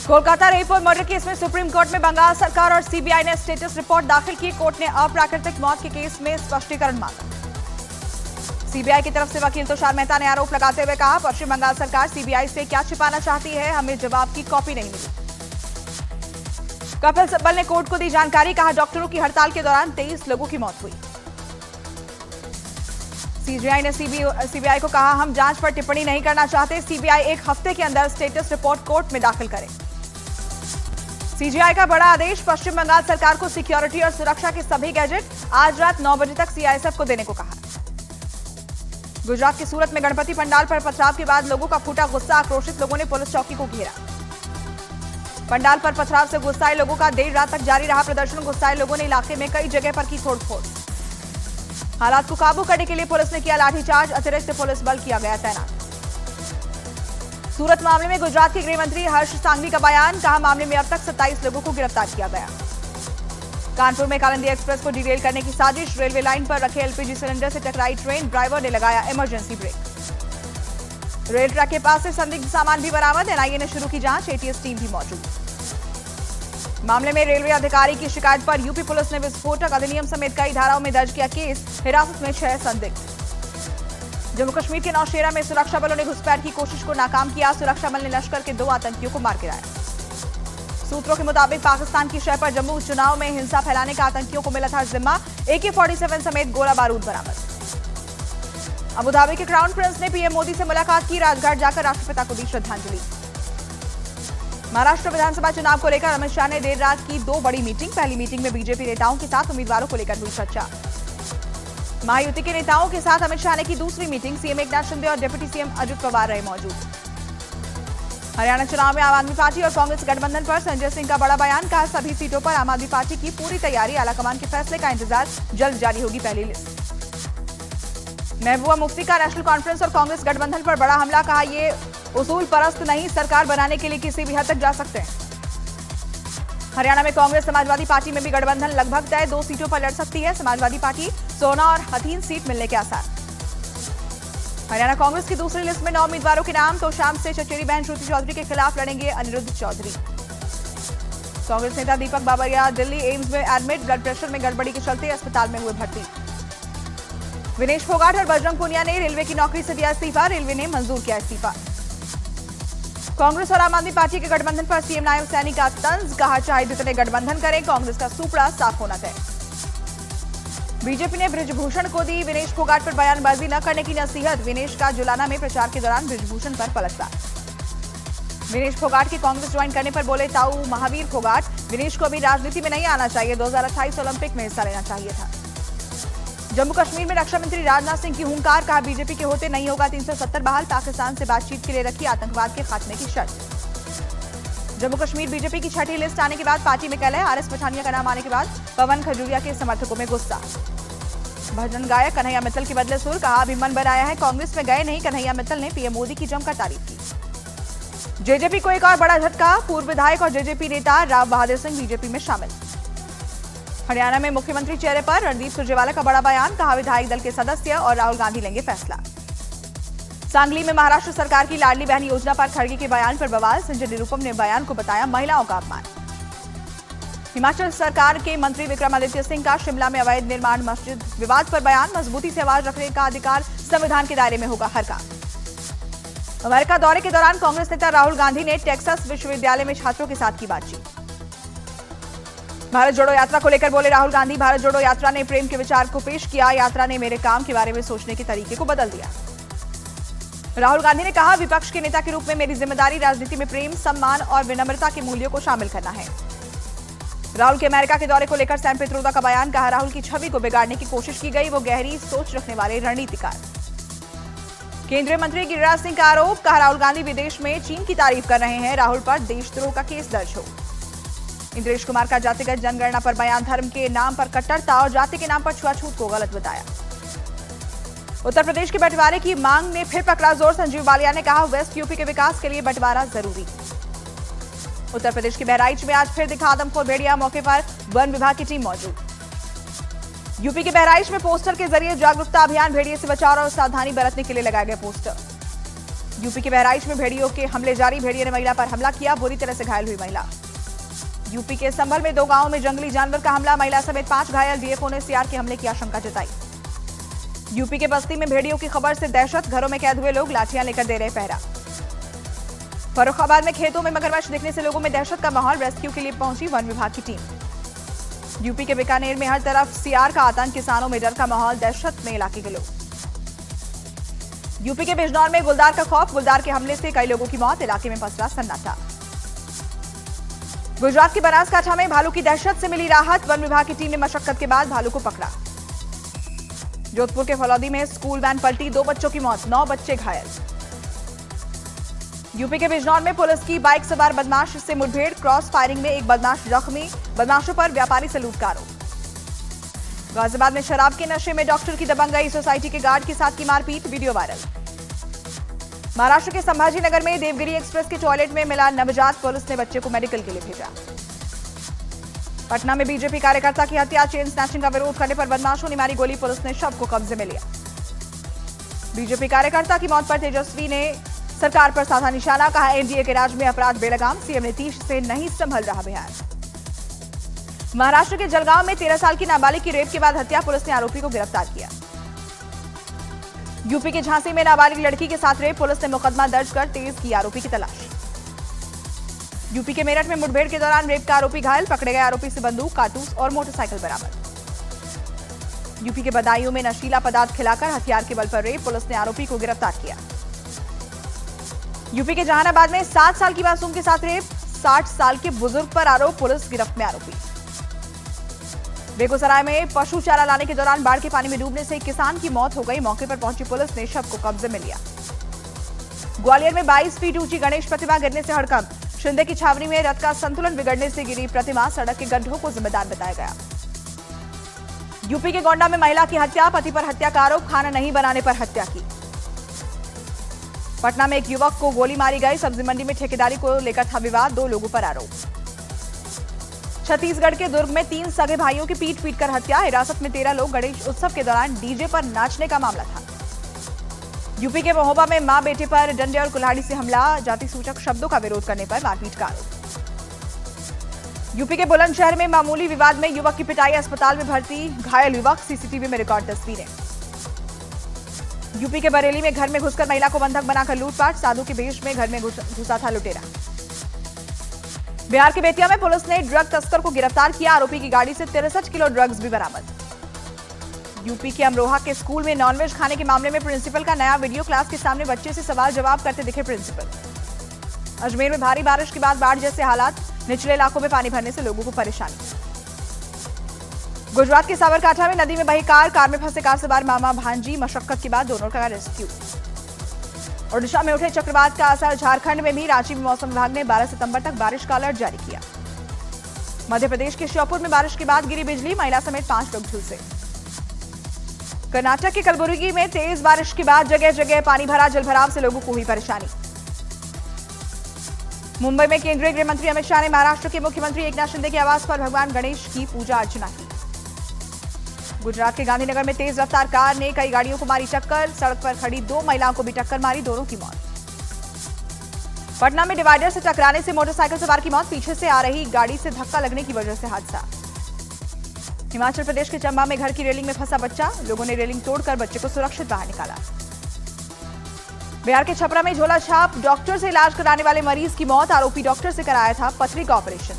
Kolkata rape और murder case में supreme court में बंगाल सरकार और सीबीआई ने स्टेटस रिपोर्ट दाखिल की। कोर्ट ने अप्राकृतिक मौत के केस में स्पष्टीकरण मांगा। सीबीआई की तरफ से वकील तुषार मेहता ने आरोप लगाते हुए कहा, पश्चिम बंगाल सरकार सीबीआई से क्या छिपाना चाहती है, हमें जवाब की कॉपी नहीं मिली। कपिल सिब्बल ने कोर्ट को दी जानकारी, कहा डॉक्टरों की हड़ताल के दौरान 23 लोगों की मौत हुई। सीबीआई ने सीबीआई को कहा, हम जांच पर टिप्पणी नहीं करना चाहते, सीबीआई एक हफ्ते के अंदर स्टेटस रिपोर्ट कोर्ट में दाखिल करे। सीजीआई का बड़ा आदेश, पश्चिम बंगाल सरकार को सिक्योरिटी और सुरक्षा के सभी गैजेट आज रात 9 बजे तक सीआईएसएफ को देने को कहा। गुजरात के सूरत में गणपति पंडाल पर पथराव के बाद लोगों का फूटा गुस्सा, आक्रोशित लोगों ने पुलिस चौकी को घेरा। पंडाल पर पथराव से गुस्साए लोगों का देर रात तक जारी रहा प्रदर्शन। गुस्साए लोगों ने इलाके में कई जगह पर की तोड़फोड़। हालात को काबू करने के लिए पुलिस ने किया लाठीचार्ज, अतिरिक्त पुलिस बल किया गया तैनात। सूरत मामले में गुजरात के गृह मंत्री हर्ष सांघवी का बयान, कहा मामले में अब तक 27 लोगों को गिरफ्तार किया गया। कानपुर में कालिंदी एक्सप्रेस को डिरेल करने की साजिश, रेलवे लाइन पर रखे एलपीजी सिलेंडर से टकराई ट्रेन, ड्राइवर ने लगाया इमरजेंसी ब्रेक। रेल ट्रैक के पास से संदिग्ध सामान भी बरामद, एनआईए ने शुरू की जांच, एटीएस टीम भी मौजूद। मामले में रेलवे अधिकारी की शिकायत पर यूपी पुलिस ने विस्फोटक अधिनियम समेत कई धाराओं में दर्ज किया केस, हिरासत में 6 संदिग्ध। जम्मू कश्मीर के नौशेरा में सुरक्षा बलों ने घुसपैठ की कोशिश को नाकाम किया, सुरक्षा बल ने लश्कर के 2 आतंकियों को मार गिराया। सूत्रों के मुताबिक पाकिस्तान की शय पर जम्मू चुनाव में हिंसा फैलाने का आतंकियों को मिला था जिम्मा, AK-47 समेत गोला बारूद बरामद। अबुधाबी के क्राउन प्रिंस ने पीएम मोदी से मुलाकात की, राजघाट जाकर राष्ट्रपिता को दी श्रद्धांजलि। महाराष्ट्र विधानसभा चुनाव को लेकर अमित शाह ने देर रात की 2 बड़ी मीटिंग। पहली मीटिंग में बीजेपी नेताओं के साथ उम्मीदवारों को लेकर हुई चर्चा। महायुति के नेताओं के साथ अमित शाह ने की दूसरी मीटिंग, सीएम एकनाथ शिंदे और डिप्टी सीएम अजित पवार रहे मौजूद। हरियाणा चुनाव में आम आदमी पार्टी और कांग्रेस गठबंधन पर संजय सिंह का बड़ा बयान, कहा सभी सीटों पर आम आदमी पार्टी की पूरी तैयारी, आलाकमान के फैसले का इंतजार, जल्द जारी होगी पहली लिस्ट। महबूबा मुफ्ती का नेशनल कॉन्फ्रेंस और कांग्रेस गठबंधन पर बड़ा हमला, कहा ये उसूल परस्त नहीं, सरकार बनाने के लिए किसी भी हद तक जा सकते हैं। हरियाणा में कांग्रेस समाजवादी पार्टी में भी गठबंधन लगभग तय, 2 सीटों पर लड़ सकती है समाजवादी पार्टी, सोना और हथीन सीट मिलने के आसार। हरियाणा कांग्रेस की दूसरी लिस्ट में 9 उम्मीदवारों के नाम, तो शाम से चचेरी बहन श्रुति चौधरी के खिलाफ लड़ेंगे अनिरुद्ध चौधरी। कांग्रेस नेता दीपक बाबरिया दिल्ली एम्स में एडमिट, ब्लड प्रेशर में गड़बड़ी के चलते अस्पताल में हुए भर्ती। विनेश फोगाट और बजरंग पुनिया ने रेलवे की नौकरी से दिया इस्तीफा, रेलवे ने मंजूर किया इस्तीफा। कांग्रेस और आम आदमी पार्टी के गठबंधन पर सीएम नायब सैनी का तंज, कहा चाहे जितने गठबंधन करें, कांग्रेस का सुपड़ा साफ होना तय। बीजेपी ने बृजभूषण को दी विनेश फोगाट पर बयानबाजी न करने की नसीहत, विनेश का जुलाना में प्रचार के दौरान बृजभूषण पर पलटवार। विनेश फोगाट के कांग्रेस ज्वाइन करने पर बोले ताऊ महावीर फोगाट, विनेश को अभी राजनीति में नहीं आना चाहिए, 2028 ओलंपिक में हिस्सा लेना चाहिए था। जम्मू कश्मीर में रक्षा मंत्री राजनाथ सिंह की हुंकार, कहा बीजेपी के होते नहीं होगा 370 बहाल, पाकिस्तान से बातचीत के लिए रखी आतंकवाद के खात्मे की शर्त। जम्मू कश्मीर बीजेपी की 6ठी लिस्ट आने के बाद पार्टी में कलह, आरएस पठानिया का नाम आने के बाद पवन खजूरिया के समर्थकों में गुस्सा। भजन गायक कन्हैया मित्तल के बदले सुर, कहा अभी मन बनाया है, कांग्रेस में गए नहीं, कन्हैया मित्तल ने पीएम मोदी की जमकर तारीफ की। जेजेपी को एक और बड़ा झटका, पूर्व विधायक और जेजेपी नेता राव बहादुर सिंह बीजेपी में शामिल। हरियाणा में मुख्यमंत्री चेहरे पर रणदीप सुरजेवाला का बड़ा बयान, कहा विधायक दल के सदस्य और राहुल गांधी लेंगे फैसला। सांगली में महाराष्ट्र सरकार की लाडली बहन योजना पर खड़गे के बयान पर बवाल, संजय निरुपम ने बयान को बताया महिलाओं का अपमान। हिमाचल सरकार के मंत्री विक्रमादित्य सिंह का शिमला में अवैध निर्माण मस्जिद विवाद पर बयान, मजबूती से आवाज रखने का अधिकार संविधान के दायरे में होगा हर काम। अमेरिका दौरे के दौरान कांग्रेस नेता राहुल गांधी ने टेक्सास विश्वविद्यालय में छात्रों के साथ की बातचीत। भारत जोड़ो यात्रा को लेकर बोले राहुल गांधी, भारत जोड़ो यात्रा ने प्रेम के विचार को पेश किया, यात्रा ने मेरे काम के बारे में सोचने के तरीके को बदल दिया। राहुल गांधी ने कहा विपक्ष के नेता के रूप में मेरी जिम्मेदारी राजनीति में प्रेम, सम्मान और विनम्रता के मूल्यों को शामिल करना है। राहुल के अमेरिका के दौरे को लेकर सैम पित्रोदा का बयान, कहा राहुल की छवि को बिगाड़ने की कोशिश की गई, वो गहरी सोच रखने वाले रणनीतिकार। केंद्रीय मंत्री गिरिराज सिंह का आरोप, कहा राहुल गांधी विदेश में चीन की तारीफ कर रहे हैं, राहुल पर देशद्रोह का केस दर्ज हो। इंद्रेश कुमार का जातिगत जनगणना पर बयान, धर्म के नाम पर कट्टरता और जाति के नाम पर छुआछूत को गलत बताया। उत्तर प्रदेश के बंटवारे की मांग ने फिर पकड़ा जोर, संजीव बालिया ने कहा वेस्ट यूपी के विकास के लिए बंटवारा जरूरी। उत्तर प्रदेश के बहराइच में आज फिर दिखा आदमखोर भेड़िया, मौके पर वन विभाग की टीम मौजूद। यूपी के बहराइच में पोस्टर के जरिए जागरूकता अभियान, भेड़िए से बचाव और सावधानी बरतने के लिए लगाए गए पोस्टर। यूपी के बहराइच में भेड़ियों के हमले जारी, भेड़िए ने महिला पर हमला किया, बुरी तरह से घायल हुई महिला। यूपी के संभल में 2 गांवों में जंगली जानवर का हमला, महिला समेत 5 घायल, डीएफओ ने सीआर के हमले की आशंका जताई। यूपी के बस्ती में भेड़ियों की खबर से दहशत, घरों में कैद हुए लोग लाठियां लेकर दे रहे पहरा। फर्रुखाबाद में खेतों में मगरमच्छ दिखने से लोगों में दहशत का माहौल, रेस्क्यू के लिए पहुंची वन विभाग की टीम। यूपी के बीकानेर में हर तरफ सीआर का आतंक, किसानों में डर का माहौल, दहशत में इलाके के लोग। यूपी के बिजनौर में गुलदार का खौफ, गुलदार के हमले से कई लोगों की मौत, इलाके में पसरा सन्नाटा। गुजरात के बनासकांठा में भालू की दहशत से मिली राहत, वन विभाग की टीम ने मशक्कत के बाद भालू को पकड़ा। जोधपुर के फलौदी में स्कूल वैन पलटी, 2 बच्चों की मौत, 9 बच्चे घायल। यूपी के बिजनौर में पुलिस की बाइक सवार बदमाश से मुठभेड़, क्रॉस फायरिंग में एक बदमाश जख्मी, बदमाशों पर व्यापारी से लूट का आरोप। गाजियाबाद में शराब के नशे में डॉक्टर की दबंगई, सोसाइटी के गार्ड के साथ की मारपीट, वीडियो वायरल। महाराष्ट्र के संभाजीनगर में देवगिरी एक्सप्रेस के टॉयलेट में मिला नवजात, पुलिस ने बच्चे को मेडिकल के लिए भेजा। पटना में बीजेपी कार्यकर्ता की हत्या, चेन स्नैचिंग का विरोध करने पर बदमाशों ने मारी गोली, पुलिस ने शव को कब्जे में लिया। बीजेपी कार्यकर्ता की मौत पर तेजस्वी ने सरकार पर साधा निशाना, कहा एनडीए के राज में अपराध बेलगाम, सीएम नीतीश से नहीं संभल रहा बिहार। महाराष्ट्र के जलगांव में 13 साल की नाबालिग की रेप के बाद हत्या, पुलिस ने आरोपी को गिरफ्तार किया। यूपी के झांसी में नाबालिग लड़की के साथ रेप, पुलिस ने मुकदमा दर्ज कर तेज की आरोपी की तलाश। यूपी के मेरठ में मुठभेड़ के दौरान रेप का आरोपी घायल, पकड़े गए आरोपी से बंदूक, कारतूस और मोटरसाइकिल बरामद। यूपी के बदायूं में नशीला पदार्थ खिलाकर हथियार के बल पर रेप, पुलिस ने आरोपी को गिरफ्तार किया। यूपी के जहानाबाद में 7 साल की मासूम के साथ रेप, 60 साल के बुजुर्ग पर आरोप, पुलिस गिरफ्त में आरोपी। बेगूसराय में पशु चारा लाने के दौरान बाढ़ के पानी में डूबने से एक किसान की मौत हो गई, मौके पर पहुंची पुलिस ने शव को कब्जे में लिया। ग्वालियर में 22 फीट ऊंची गणेश प्रतिमा गिरने से हड़कंप, शिंदे की छावनी में रथ का संतुलन बिगड़ने से गिरी प्रतिमा, सड़क के गड्ढों को जिम्मेदार बताया गया। यूपी के गोंडा में महिला की हत्या, पति पर हत्या का आरोप, खाना नहीं बनाने पर हत्या की। पटना में एक युवक को गोली मारी गई, सब्जी मंडी में ठेकेदारी को लेकर था विवाद, 2 लोगों पर आरोप। छत्तीसगढ़ के दुर्ग में 3 सगे भाइयों की पीट कर हत्या, हिरासत में 13 लोग, गणेश उत्सव के दौरान डीजे पर नाचने का मामला था। यूपी के महोबा में मां बेटे पर डंडे और कुल्हाड़ी से हमला, जाति सूचक शब्दों का विरोध करने पर मारपीट का आरोप। यूपी के बुलंदशहर में मामूली विवाद में युवक की पिटाई, अस्पताल में भर्ती घायल युवक, सीसीटीवी में रिकॉर्ड तस्वीरें। यूपी के बरेली में घर में घुसकर महिला को बंधक बनाकर लूटपाट, साधु के भेष में घर में घुसा था लुटेरा। बिहार के बेतिया में पुलिस ने ड्रग तस्कर को गिरफ्तार किया, आरोपी की गाड़ी से 63 किलो ड्रग्स भी बरामद। यूपी के अमरोहा के स्कूल में नॉनवेज खाने के मामले में प्रिंसिपल का नया वीडियो, क्लास के सामने बच्चे से सवाल जवाब करते दिखे प्रिंसिपल। अजमेर में भारी बारिश के बाद बाढ़ जैसे हालात, निचले इलाकों में पानी भरने से लोगों को परेशानी। गुजरात के साबरकांठा में नदी में बही कार में फंसे कार सवार मामा भांजी, मशक्कत के बाद दोनों का रेस्क्यू। ओडिशा में उठे चक्रवात का असर, झारखंड में भी, रांची में मौसम विभाग ने 12 सितंबर तक बारिश का अलर्ट जारी किया। मध्य प्रदेश के श्योपुर में बारिश के बाद गिरी बिजली, महिला समेत 5 लोग झुलसे। कर्नाटक के कलबुर्गी में तेज बारिश के बाद जगह जगह पानी भरा, जलभराव से लोगों को हुई परेशानी। मुंबई में केंद्रीय गृह मंत्री अमित शाह ने महाराष्ट्र के मुख्यमंत्री एकनाथ शिंदे के आवास पर भगवान गणेश की पूजा अर्चना की। गुजरात के गांधीनगर में तेज रफ्तार कार ने कई गाड़ियों को मारी टक्कर, सड़क पर खड़ी 2 महिलाओं को भी टक्कर मारी, दोनों की मौत। पटना में डिवाइडर से टकराने से मोटरसाइकिल सवार की मौत, पीछे से आ रही गाड़ी से धक्का लगने की वजह से हादसा। हिमाचल प्रदेश के चंबा में घर की रेलिंग में फंसा बच्चा, लोगों ने रेलिंग तोड़कर बच्चे को सुरक्षित बाहर निकाला। बिहार के छपरा में झोला छाप, डॉक्टर से इलाज कराने वाले मरीज की मौत, आरोपी डॉक्टर से कराया था पथरी का ऑपरेशन।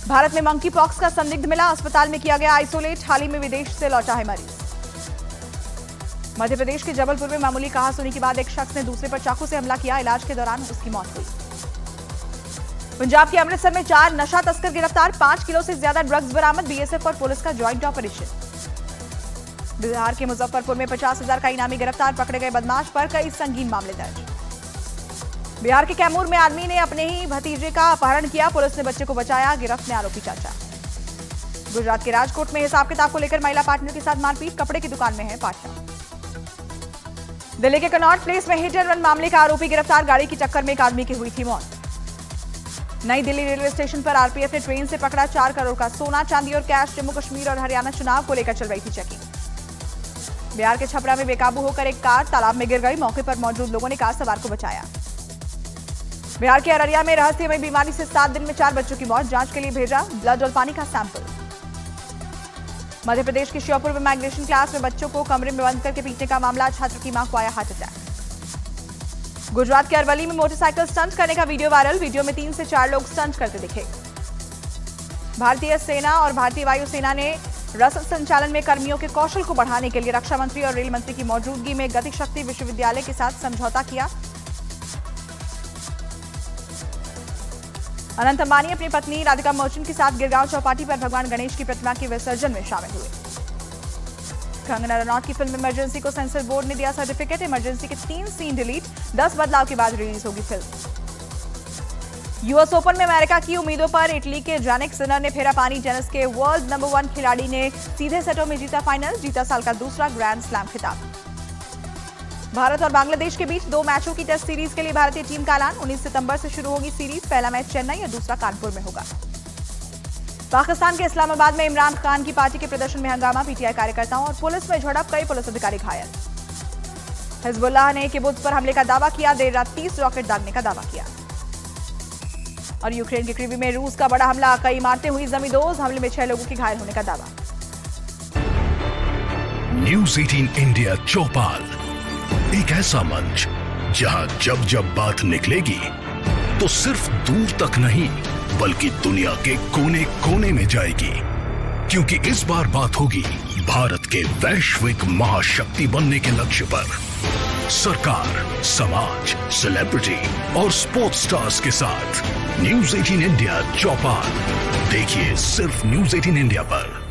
भारत में मंकी पॉक्स का संदिग्ध मिला, अस्पताल में किया गया आइसोलेट, हाल ही में विदेश से लौटा है मरीज। मध्य प्रदेश के जबलपुर में मामूली कहासुनी के बाद एक शख्स ने दूसरे पर चाकू से हमला किया, इलाज के दौरान उसकी मौत हुई। पंजाब के अमृतसर में 4 नशा तस्कर गिरफ्तार, 5 किलो से ज्यादा ड्रग्स बरामद, बीएसएफ और पुलिस का ज्वाइंट ऑपरेशन। बिहार के मुजफ्फरपुर में 50,000 का इनामी गिरफ्तार, पकड़े गए बदमाश पर कई संगीन मामले दर्ज। बिहार के कैमूर में आदमी ने अपने ही भतीजे का अपहरण किया, पुलिस ने बच्चे को बचाया, गिरफ्त में आरोपी चाचा। गुजरात के राजकोट में हिसाब किताब को लेकर महिला पार्टनर के साथ मारपीट, कपड़े की दुकान में है पार्टनर। दिल्ली के कनॉट प्लेस में हिट एंड रन मामले का आरोपी गिरफ्तार, गाड़ी की टक्कर में एक आदमी की हुई थी मौत। नई दिल्ली रेलवे स्टेशन पर आरपीएफ ने ट्रेन से पकड़ा 4 करोड़ का सोना, चांदी और कैश, जम्मू कश्मीर और हरियाणा चुनाव को लेकर चल रही थी चेकिंग। बिहार के छपरा में बेकाबू होकर एक कार तालाब में गिर गई। मौके पर मौजूद लोगों ने कार सवार को बचाया। बिहार के अररिया में रहस्यमय बीमारी से 7 दिन में 4 बच्चों की मौत। जांच के लिए भेजा ब्लड और पानी का सैंपल। मध्य प्रदेश के श्योपुर में माइग्रेशन क्लास में बच्चों को कमरे में बंद करके पीटने का मामला। छात्र की मां को आया हार्ट अटैक। गुजरात के अरवली में मोटरसाइकिल स्टंट करने का वीडियो वायरल। वीडियो में 3 से 4 लोग स्टंट करते दिखे। भारतीय सेना और भारतीय वायुसेना ने रसद संचालन में कर्मियों के कौशल को बढ़ाने के लिए रक्षा मंत्री और रेल मंत्री की मौजूदगी में गति शक्ति विश्वविद्यालय के साथ समझौता किया। अनंत अंबानी अपनी पत्नी राधिका मर्चेंट के साथ गिरगांव चौपाटी पर भगवान गणेश की प्रतिमा के विसर्जन में शामिल हुए। कंगना रनौत की फिल्म इमरजेंसी को सेंसर बोर्ड ने दिया सर्टिफिकेट। इमरजेंसी के 3 सीन डिलीट, 10 बदलाव के बाद रिलीज होगी फिल्म। यूएस ओपन में अमेरिका की उम्मीदों पर इटली के जानिक सिनर ने फेरा पानी। टेनिस के वर्ल्ड नंबर 1 खिलाड़ी ने सीधे सेटों में जीता फाइनल। जीता साल का दूसरा ग्रैंड स्लैम खिताब। भारत और बांग्लादेश के बीच 2 मैचों की टेस्ट सीरीज के लिए भारतीय टीम का ऐलान। 19 सितंबर से शुरू होगी सीरीज। पहला मैच चेन्नई और दूसरा कानपुर में होगा। पाकिस्तान के इस्लामाबाद में इमरान खान की पार्टी के प्रदर्शन में हंगामा। पीटीआई कार्यकर्ताओं और पुलिस में झड़प, कई पुलिस अधिकारी घायल। हिजबुल्लाह ने किबुत्ज पर हमले का दावा किया। देर रात 30 रॉकेट दागने का दावा किया। और यूक्रेन के क्रीवी में रूस का बड़ा हमला। कई इमारतें हुई जमींदोज। हमले में 6 लोगों के घायल होने का दावा। न्यूज़ 18 इंडिया चौपाल, एक ऐसा मंच जहां जब जब बात निकलेगी तो सिर्फ दूर तक नहीं बल्कि दुनिया के कोने कोने में जाएगी, क्योंकि इस बार बात होगी भारत के वैश्विक महाशक्ति बनने के लक्ष्य पर। सरकार, समाज, सेलिब्रिटी और स्पोर्ट्स स्टार्स के साथ न्यूज़ 18 इंडिया चौपाल देखिए सिर्फ न्यूज़ 18 इंडिया पर।